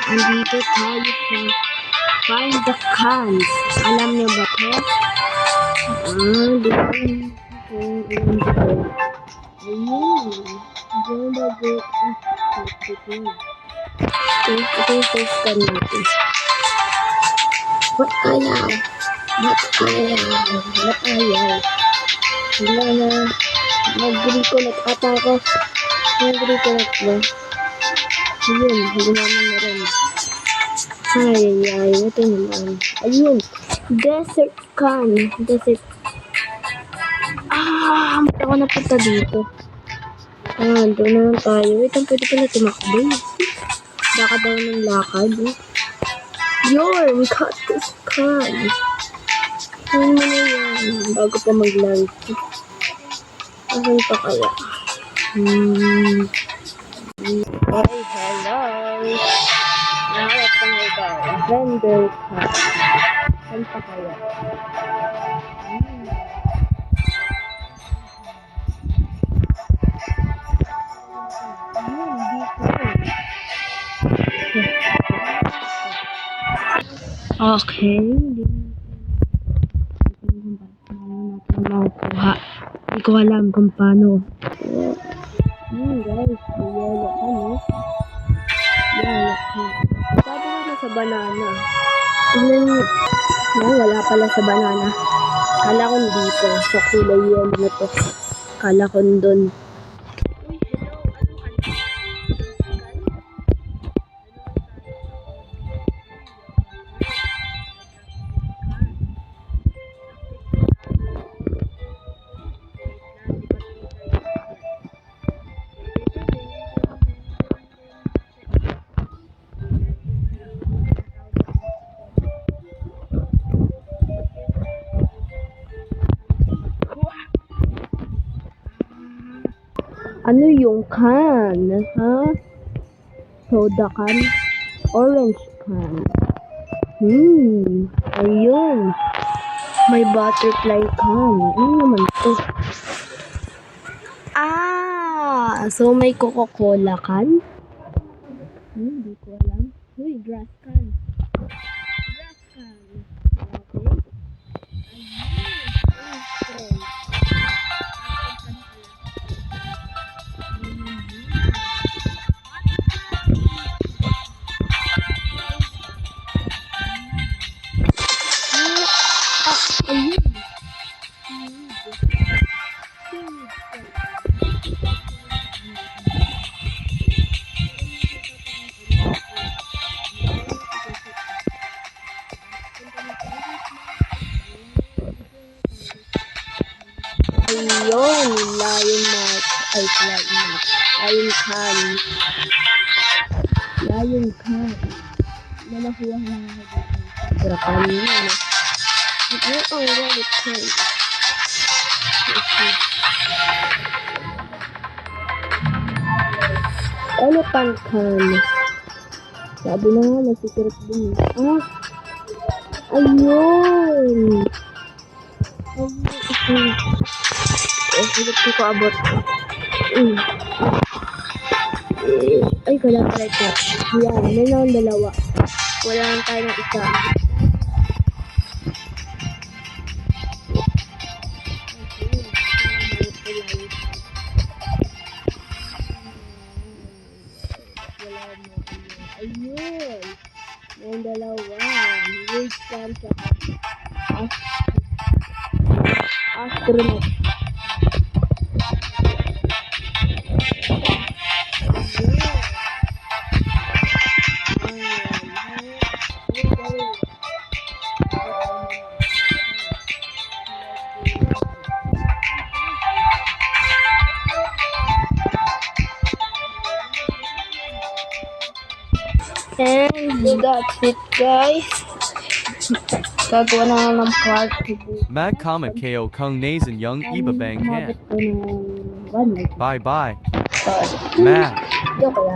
Andito tayo sa Find the Cans. Alam niyo ba ito? Ito scan natin. Ba't ayaw? Wala na. Mag-reconnect ata ako. Mag-reconnect ba? Ayun, ginawa na rin. Ay, ito naman. Ayun, desert can. Hindi ako napunta dito. Doon na lang tayo. Wait, ang pwede pala tumakbo. Baka daw ng lakad. Yun, cut this can. Ano mo na yan? Bago pa mag-live. Asan pa kaya? Ay, hello. Nahanap ka na ikaw. Vendor ka. Saan pa kaya? Okay. Hindi ko alam kung paano. Guys, yellow ka, no? Yellow ka. Sabi nga sa banana. Tignan nyo. No, wala pala sa banana. Kala ko dito. So, kulay yellow na to. Kala ko doon. Ano yung can? Ha? Soda can? Orange can? Ayun. May butterfly can. Ano naman to? So may Coca-Cola can? Hindi ko alam. Uy, grass can. Grass can. Okay. Ayun, lion mat. Ay, lion can. Lion can. Nalahuwang lang ako dito. Gerakan niya, no? Rabbit can. Elephant can. Sabi na nga, may secret din. Ayun. Hindi ko abot. Ay, wala pala ito. Yan, may lang dalawa. Wala lang tayo ng isa. Ayun. May dalawa. Wait time sa astronaut. And that's it, guys. Gagawa na nga ng part 2. Mag comment KO Kung Nazen Young Iba Bang Can. Bye bye. Mag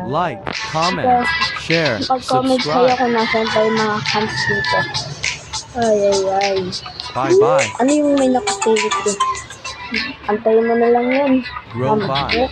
like, comment, share, Pag-comment kayo subscribe. kung nasan tayo mga cans dito. Ay. Bye bye. Ano yung may nakasave ko? Antayin mo na lang yan. Grow by.